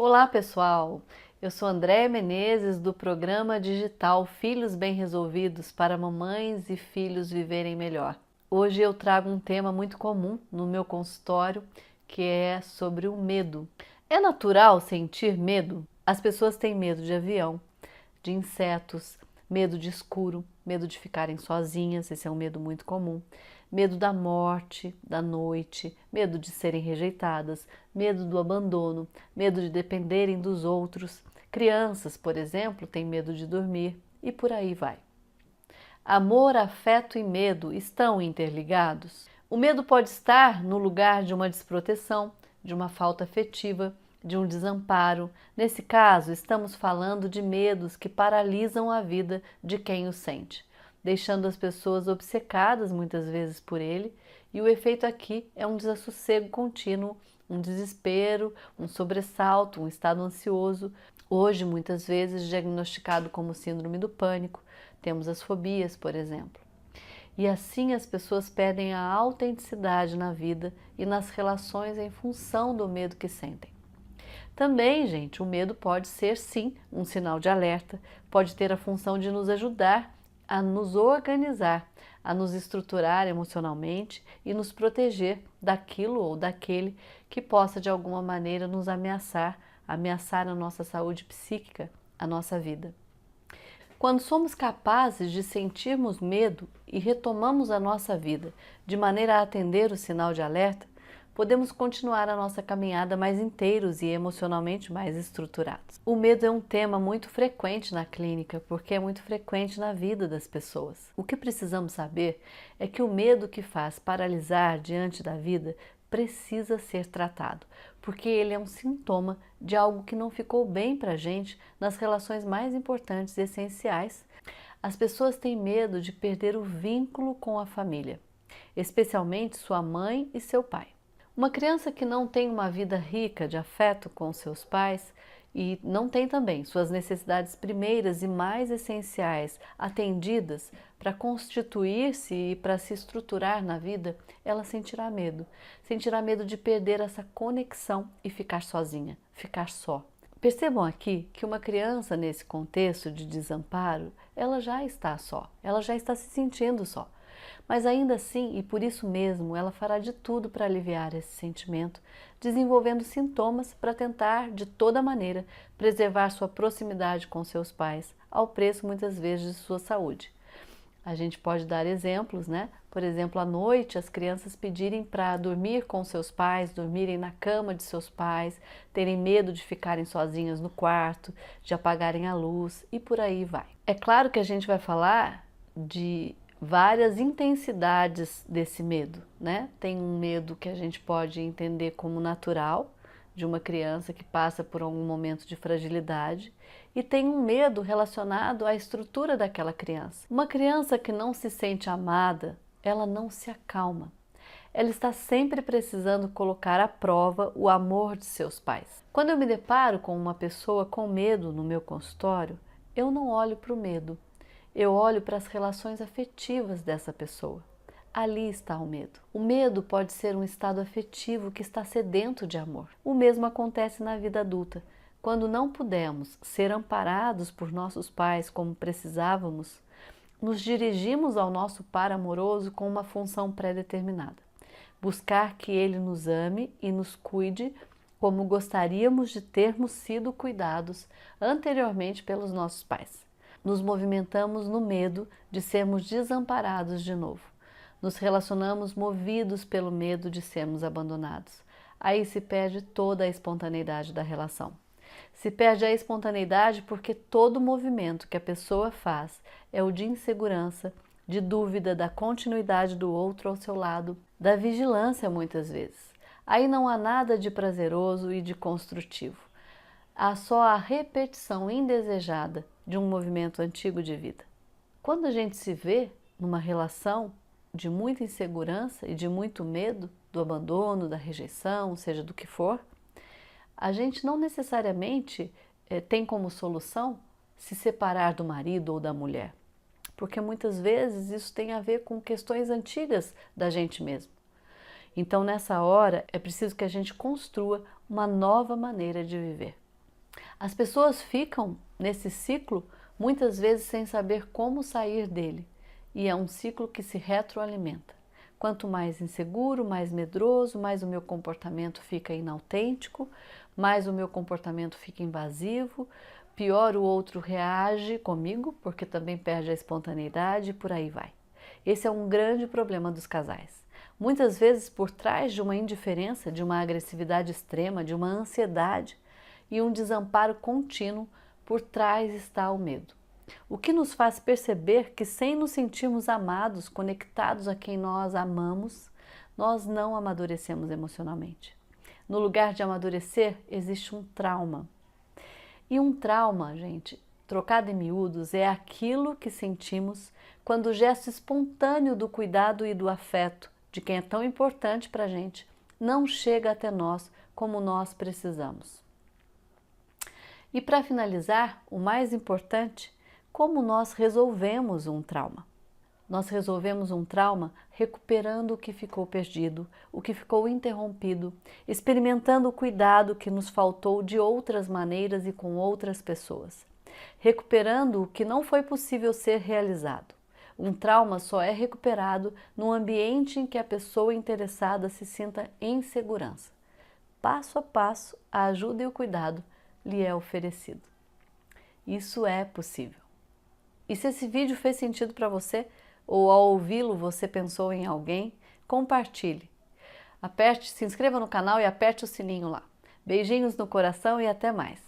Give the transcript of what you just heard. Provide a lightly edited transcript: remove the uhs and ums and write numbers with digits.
Olá, pessoal! Eu sou Andréia Menezes do programa digital Filhos Bem Resolvidos para mamães e filhos viverem melhor. Hoje eu trago um tema muito comum no meu consultório, que é sobre o medo. É natural sentir medo? As pessoas têm medo de avião, de insetos, medo de escuro, medo de ficarem sozinhas, esse é um medo muito comum. Medo da morte, da noite, medo de serem rejeitadas, medo do abandono, medo de dependerem dos outros. Crianças, por exemplo, têm medo de dormir e por aí vai. Amor, afeto e medo estão interligados? O medo pode estar no lugar de uma desproteção, de uma falta afetiva, de um desamparo. Nesse caso, estamos falando de medos que paralisam a vida de quem o sente, deixando as pessoas obcecadas muitas vezes por ele, e o efeito aqui é um desassossego contínuo, um desespero, um sobressalto, um estado ansioso, hoje muitas vezes diagnosticado como síndrome do pânico. Temos as fobias, por exemplo. E assim as pessoas perdem a autenticidade na vida e nas relações em função do medo que sentem. Também, gente, o medo pode ser sim um sinal de alerta, pode ter a função de nos ajudar a nos organizar, a nos estruturar emocionalmente e nos proteger daquilo ou daquele que possa de alguma maneira nos ameaçar a nossa saúde psíquica, a nossa vida. Quando somos capazes de sentirmos medo e retomamos a nossa vida de maneira a atender o sinal de alerta, podemos continuar a nossa caminhada mais inteiros e emocionalmente mais estruturados. O medo é um tema muito frequente na clínica, porque é muito frequente na vida das pessoas. O que precisamos saber é que o medo que faz paralisar diante da vida precisa ser tratado, porque ele é um sintoma de algo que não ficou bem para a gente nas relações mais importantes e essenciais. As pessoas têm medo de perder o vínculo com a família, especialmente sua mãe e seu pai. Uma criança que não tem uma vida rica de afeto com seus pais e não tem também suas necessidades primeiras e mais essenciais atendidas para constituir-se e para se estruturar na vida, ela sentirá medo. Sentirá medo de perder essa conexão e ficar sozinha, ficar só. Percebam aqui que uma criança nesse contexto de desamparo, ela já está só, ela já está se sentindo só. Mas ainda assim, e por isso mesmo, ela fará de tudo para aliviar esse sentimento, desenvolvendo sintomas para tentar, de toda maneira, preservar sua proximidade com seus pais, ao preço muitas vezes de sua saúde. A gente pode dar exemplos, né? Por exemplo, à noite as crianças pedirem para dormir com seus pais, dormirem na cama de seus pais, terem medo de ficarem sozinhas no quarto, de apagarem a luz e por aí vai. É claro que a gente vai falar de várias intensidades desse medo, né? Tem um medo que a gente pode entender como natural, de uma criança que passa por algum momento de fragilidade, e tem um medo relacionado à estrutura daquela criança. Uma criança que não se sente amada, ela não se acalma. Ela está sempre precisando colocar à prova o amor de seus pais. Quando eu me deparo com uma pessoa com medo no meu consultório, eu não olho para o medo. Eu olho para as relações afetivas dessa pessoa. Ali está o medo. O medo pode ser um estado afetivo que está sedento de amor. O mesmo acontece na vida adulta. Quando não pudemos ser amparados por nossos pais como precisávamos, nos dirigimos ao nosso par amoroso com uma função pré-determinada. Buscar que ele nos ame e nos cuide como gostaríamos de termos sido cuidados anteriormente pelos nossos pais. Nos movimentamos no medo de sermos desamparados de novo. Nos relacionamos movidos pelo medo de sermos abandonados. Aí se perde toda a espontaneidade da relação. Se perde a espontaneidade porque todo movimento que a pessoa faz é o de insegurança, de dúvida da continuidade do outro ao seu lado, da vigilância muitas vezes. Aí não há nada de prazeroso e de construtivo. Há só a repetição indesejada de um movimento antigo de vida. Quando a gente se vê numa relação de muita insegurança e de muito medo do abandono, da rejeição, seja do que for, a gente não necessariamente tem como solução se separar do marido ou da mulher, porque muitas vezes isso tem a ver com questões antigas da gente mesmo. Então, nessa hora, é preciso que a gente construa uma nova maneira de viver. As pessoas ficam nesse ciclo muitas vezes sem saber como sair dele, e é um ciclo que se retroalimenta. Quanto mais inseguro, mais medroso, mais o meu comportamento fica inautêntico, mais o meu comportamento fica invasivo, pior o outro reage comigo, porque também perde a espontaneidade e por aí vai. Esse é um grande problema dos casais. Muitas vezes, por trás de uma indiferença, de uma agressividade extrema, de uma ansiedade e um desamparo contínuo, por trás está o medo. O que nos faz perceber que, sem nos sentirmos amados, conectados a quem nós amamos, nós não amadurecemos emocionalmente. No lugar de amadurecer, existe um trauma. E um trauma, gente, trocado em miúdos, é aquilo que sentimos quando o gesto espontâneo do cuidado e do afeto de quem é tão importante para a gente não chega até nós como nós precisamos. E para finalizar, o mais importante, como nós resolvemos um trauma. Nós resolvemos um trauma recuperando o que ficou perdido, o que ficou interrompido, experimentando o cuidado que nos faltou de outras maneiras e com outras pessoas, recuperando o que não foi possível ser realizado. Um trauma só é recuperado num ambiente em que a pessoa interessada se sinta em segurança. Passo a passo, a ajuda e o cuidado lhe é oferecido. Isso é possível. E se esse vídeo fez sentido para você, ou ao ouvi-lo você pensou em alguém, compartilhe. Se inscreva no canal e aperte o sininho lá. Beijinhos no coração e até mais.